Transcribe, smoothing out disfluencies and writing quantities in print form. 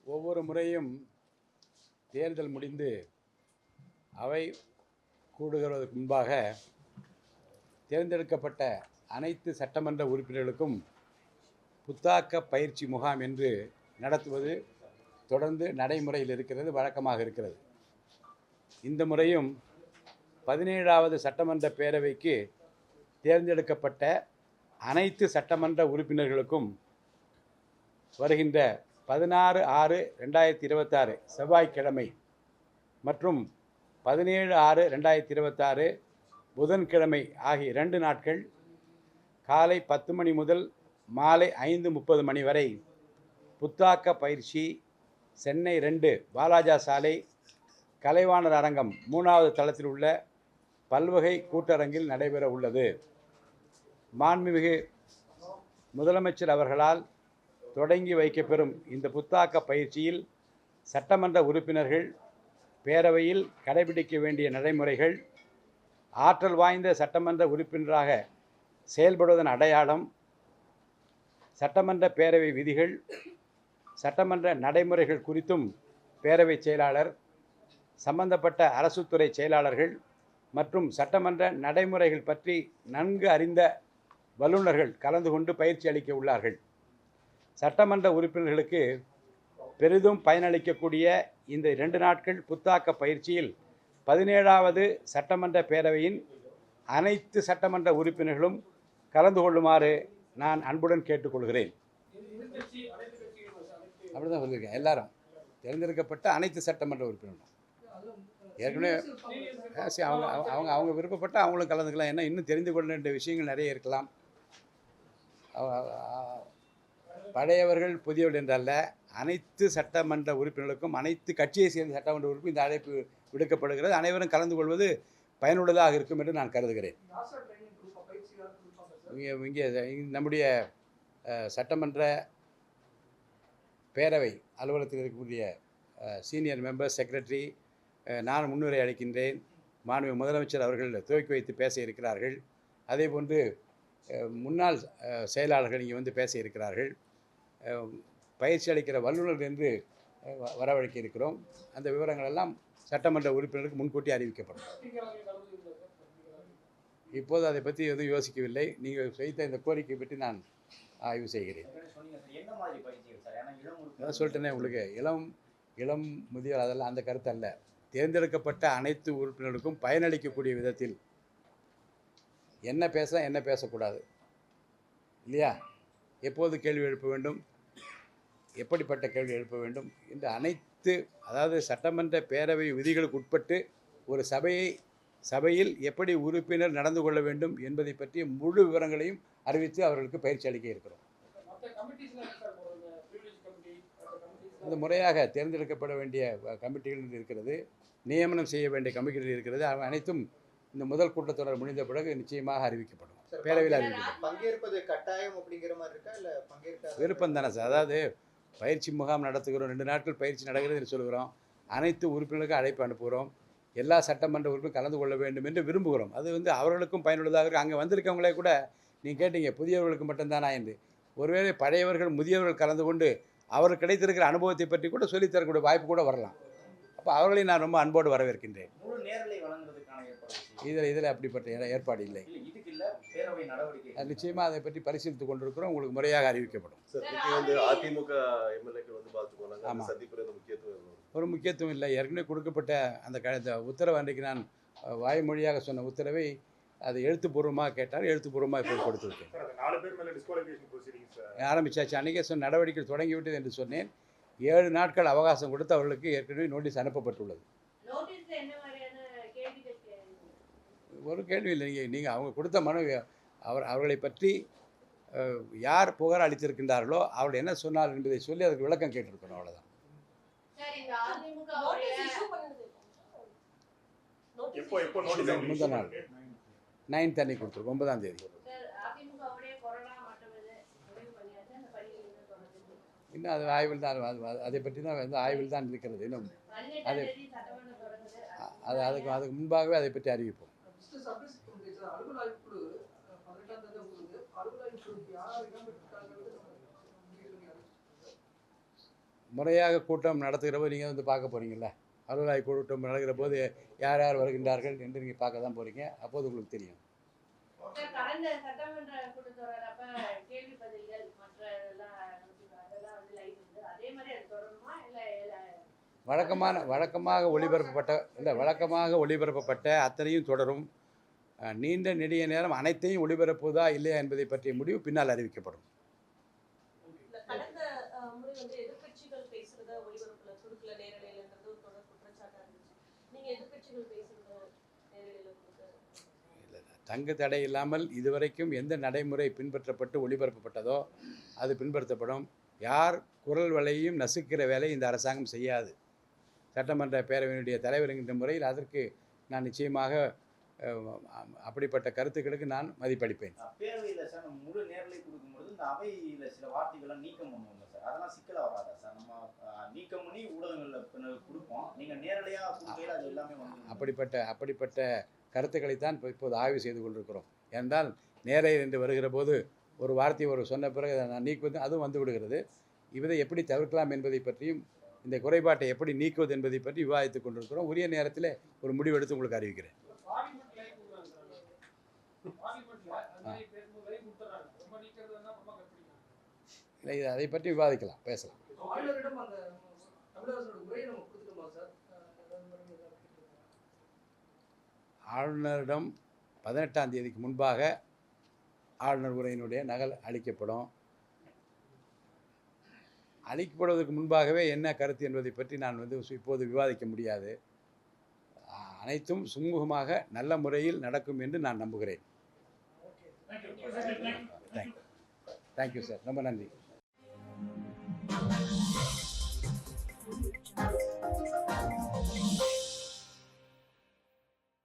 ஒவ்வொரு முறையும் தேர்தல் முடிந்து அவை கூடுகிறதற்கு முன்பாக தேர்ந்தெடுக்கப்பட்ட அனைத்து சட்டமன்ற உறுப்பினர்களுக்கும் புத்தாக்க பயிற்சி முகாம் என்று நடத்துவது தொடர்ந்து நடைமுறையில் இருக்கிறது, வழக்கமாக இருக்கிறது. இந்த முறையும் 17வது சட்டமன்ற பேரவைக்கு தேர்ந்தெடுக்கப்பட்ட அனைத்து சட்டமன்ற உறுப்பினர்களுக்கும் வருகின்ற 16/6/2026 செவ்வாய்க்கிழமை மற்றும் 17/6/2026 புதன்கிழமை ஆகிய 2 நாட்கள் காலை 10 மணி முதல் மாலை 5:30 மணி வரை புத்தாக்க பயிற்சி சென்னை 2 வாலாஜா சாலை கலைவாணர் அரங்கம் 3வது தளத்தில் உள்ள பல்வகை கூட்டரங்கில் நடைபெற உள்ளது. மாண்புமிகு முதலமைச்சர் அவர்களால் தொடங்கி வைக்கப்பெறும் இந்த புத்தாக்க பயிற்சியில் சட்டமன்ற உறுப்பினர்கள் பேரவையில் கடைபிடிக்க வேண்டிய நடைமுறைகள், ஆற்றல் வாய்ந்த சட்டமன்ற உறுப்பினராக செயல்படுவதன் அடையாளம், சட்டமன்ற பேரவை விதிகள், சட்டமன்ற நடைமுறைகள் குறித்தும் பேரவை செயலாளர், சம்பந்தப்பட்ட அரசுத்துறை செயலாளர்கள் மற்றும் சட்டமன்ற நடைமுறைகள் பற்றி நன்கு அறிந்த வல்லுநர்கள் கலந்து கொண்டு பயிற்சி அளிக்க உள்ளார்கள். சட்டமன்ற உறுப்பினர்களுக்கு பெரிதும் பயனளிக்கக்கூடிய இந்த 2 நாட்கள் புத்தாக்க பயிற்சியில் 17வது சட்டமன்ற பேரவையின் அனைத்து சட்டமன்ற உறுப்பினர்களும் கலந்து கொள்ளுமாறு நான் அன்புடன் கேட்டுக்கொள்கிறேன். அப்படிதான் சொல்லியிருக்கேன். எல்லாரும் தேர்ந்தெடுக்கப்பட்ட அனைத்து சட்டமன்ற உறுப்பினர்களும் ஏற்கனவே அவங்க அவங்க அவங்க விருப்பப்பட்ட அவங்களும் கலந்துக்கலாம். ஏன்னா இன்னும் தெரிந்து கொள்ள வேண்டிய விஷயங்கள் நிறைய இருக்கலாம். பழையவர்கள் புதியவர்கள் என்றல்ல, அனைத்து சட்டமன்ற உறுப்பினர்களுக்கும் அனைத்து கட்சியை சேர்ந்த சட்டமன்ற உறுப்பினர் இந்த அழைப்பு விடுக்கப்படுகிறது. அனைவரும் கலந்து கொள்வது பயனுள்ளதாக இருக்கும் என்று நான் கருதுகிறேன். இங்கே நம்முடைய சட்டமன்ற பேரவை அலுவலகத்தில் இருக்கக்கூடிய சீனியர் மெம்பர் செக்ரட்டரி, நான் முன்னுரை அளிக்கின்றேன். மாண்புமிகு முதலமைச்சர் அவர்கள் துவக்கி வைத்து பேச இருக்கிறார்கள். அதேபோன்று முன்னாள் செயலாளர்கள் இங்கே வந்து பேச இருக்கிறார்கள். பயிற்சி அளிக்கிற வல்லுநர்கள் என்று வரவழைக்க இருக்கிறோம். அந்த விவரங்கள் எல்லாம் சட்டமன்ற உறுப்பினருக்கு முன்கூட்டி அறிவிக்கப்படும். இப்போது அதை பற்றி எதுவும் யோசிக்கவில்லை. நீங்கள் செய்த இந்த கோரிக்கை பற்றி நான் ஆய்வு செய்கிறேன். அதான் சொல்லிட்டேனே உங்களுக்கு, இளம் முதியோர் அதெல்லாம் அந்த கருத்து அல்ல. தேர்ந்தெடுக்கப்பட்ட அனைத்து உறுப்பினர்களுக்கும் பயனளிக்கக்கூடிய விதத்தில் என்ன பேசலாம், என்ன பேசக்கூடாது இல்லையா, எப்போது கேள்வி எழுப்ப வேண்டும், எப்படிப்பட்ட கேள்வி எழுப்ப வேண்டும் என்று அனைத்து, அதாவது சட்டமன்ற பேரவை விதிகளுக்கு உட்பட்டு ஒரு சபையில் எப்படி உறுப்பினர் நடந்து கொள்ள வேண்டும் என்பதை பற்றிய முழு விவரங்களையும் அறிவித்து அவர்களுக்கு பயிற்சி அளிக்க இருக்கிறோம். அது முறையாக தேர்ந்தெடுக்கப்பட வேண்டிய கமிட்டிகள் இருக்கிறது, நியமனம் செய்ய வேண்டிய கமிட்டிகள் இருக்கிறது. அனைத்தும் இந்த முதல் கூட்டத்தொடர் முடிந்த பிறகு நிச்சயமாக அறிவிக்கப்படும். பேரவையில் அறிவிக்கப்படும். பங்கேற்பது கட்டாயம் அப்படிங்கிற மாதிரி இருக்கா, இல்லை பங்கேற்க விருப்பம் தானே சார். அதாவது பயிற்சி முகாம் நடத்துகிறோம், 2 நாட்கள் பயிற்சி நடக்கிறது என்று சொல்கிறோம். அனைத்து உறுப்பினர்களுக்கும் அழைப்பு அனுப்புகிறோம். எல்லா சட்டமன்ற உறுப்பினரும் கலந்து கொள்ள வேண்டும் என்று விரும்புகிறோம். அது அவர்களுக்கும் பயனுள்ளதாக இருக்குது. அங்கே வந்திருக்கவங்களே கூட நீங்கள் கேட்டீங்க புதியவர்களுக்கு மட்டும்தானா என்று. ஒருவேளை பழையவர்கள் முதியவர்கள் கலந்து கொண்டு அவருக்கு கிடைத்திருக்கிற அனுபவத்தை பற்றி கூட சொல்லித்தரக்கூடிய வாய்ப்பு கூட வரலாம். அப்போ அவர்களை நான் ரொம்ப அன்போடு வரவேற்கின்றேன். இதில் அப்படிப்பட்ட ஏற்பாடு இல்லை. நிச்சயமாக அதை பற்றி பரிசீலித்துக் கொண்டிருக்கிறோம். உங்களுக்கு முறையாக அறிவிக்கப்படும். ஒரு முக்கியத்துவம் இல்லை. ஏற்கனவே கொடுக்கப்பட்ட அந்த உத்தரவு அன்றைக்கு நான் வாய்மொழியாக சொன்ன உத்தரவை அதை எழுத்துப்பூர்வமாக கேட்டால் எழுத்துப்பூர்வமாக இப்போ கொடுத்துருக்கேன். ஆரம்பிச்சாச்சு. அன்றைக்கே சொன்ன நடவடிக்கை தொடங்கிவிட்டது என்று சொன்னேன். 7 நாட்கள் அவகாசம் கொடுத்து அவர்களுக்கு ஏற்கனவே நோட்டீஸ் அனுப்பப்பட்டுள்ளது. ஒரு கேள்வி இல்லை. நீங்கள் அவங்க கொடுத்த மனு அவர்களை பற்றி யார் புகார் அளித்திருக்கின்றார்களோ அவர்கள் என்ன சொன்னார் என்பதை சொல்லி அதுக்கு விளக்கம் கேட்டிருக்கணும். அவ்வளோதான். முந்த நாள் 9th அன்னைக்கு கொடுத்துருக்கோம், 9ஆம் தேதி. இன்னும் அது ஆய்வில் தான், அதை பற்றி தான் ஆய்வில் தான் இருக்கிறது. இன்னும் அதுக்கு முன்பாகவே அதை பற்றி அறிவிப்போம். முறையாக கூட்டம் நடத்துகிற போது நீங்கள் வந்து பார்க்க போகிறீங்களா? அலுவலாய் கூட்டம் நடக்கிற போது யார் யார் வருகின்றார்கள் என்று நீங்கள் பார்க்க தான் போகிறீங்க. அப்போது உங்களுக்கு தெரியும். சார், கடந்த சட்டமன்ற கூட்டத்தொடர் அப்ப கேள்வி பதில்கள் மற்ற அதெல்லாம் வந்து லைவ் இருந்து அதே மாதிரி அது தொடருமா இல்ல வழக்கமாக ஒளிபரப்பப்பட்ட அத்தனையும் தொடரும். நீண்ட நெடிய நேரம் அனைத்தையும் ஒளிபரப்புவதா இல்லையா என்பதை பற்றிய முடிவு பின்னால் அறிவிக்கப்படும். கடந்த முறை வந்து எதிர்க்கட்சிகள் பேசுறத ஒளிபரப்புல கொடுக்கல நேரலையிலங்கிறது ஒரு தொடர் குற்றச்சாட்டா இருந்துச்சு. நீங்க எதிர்க்கட்சிகள் பேசுறத நேரலையில கொடுக்க தங்கு தடை இல்லாமல் இதுவரைக்கும் எந்த நடைமுறை பின்பற்றப்பட்டு ஒளிபரப்பப்பட்டதோ அது பின்பற்றப்படும். யார் குரல் வலையும் நசுக்கிற வேலை இந்த அரசாங்கம் செய்யாது. சட்டமன்ற பேரவையினுடைய தலைவர் என்கின்ற முறையில் அதற்கு நான் நிச்சயமாக அப்படிப்பட்ட கருத்துக்களுக்கு நான் மதிப்பளிப்பேன். பேரவையில் சார் நம்ம முழு நேரலை கொடுக்கும்போது இந்த அவையில் சில வார்த்தைகள்லாம் நீக்கம் பண்ணுவாங்க சார். அதெல்லாம் சிக்கலாக வராதா சார்? நம்ம நீக்கம் பண்ணி ஊடகங்களில் கொடுப்போம், நீங்கள் நேரலையாக கொடுக்கையில் அது எல்லாமே வந்து அப்படிப்பட்ட கருத்துக்களைத்தான் இப்போது ஆய்வு செய்து கொண்டிருக்கிறோம். என்றால் நேரையில் என்று வருகிற போது ஒரு வார்த்தை ஒரு சொன்ன பிறகு அதை நான் நீக்குவது அதுவும் வந்து விடுகிறது. இதை எப்படி தவிர்க்கலாம் என்பதை பற்றியும் இந்த குறைபாட்டை எப்படி நீக்குவது என்பதை பற்றி விவாதித்துக் கொண்டிருக்கிறோம். உரிய நேரத்தில் ஒரு முடிவெடுத்து உங்களுக்கு அறிவிக்கிறேன். இல்லை, அதை பற்றி விவாதிக்கலாம், பேசலாம். ஆளுநரிடம் 18ஆம் தேதிக்கு முன்பாக ஆளுநர் உரையினுடைய நகல் அளிக்கப்படும். அளிக்கப்படுவதற்கு முன்பாகவே என்ன கருத்து என்பதை பற்றி நான் வந்து இப்போது விவாதிக்க முடியாது. அனைத்தும் சுமூகமாக நல்ல முறையில் நடக்கும் என்று நான் நம்புகிறேன். தேங்க்யூ சார், ரொம்ப நன்றி.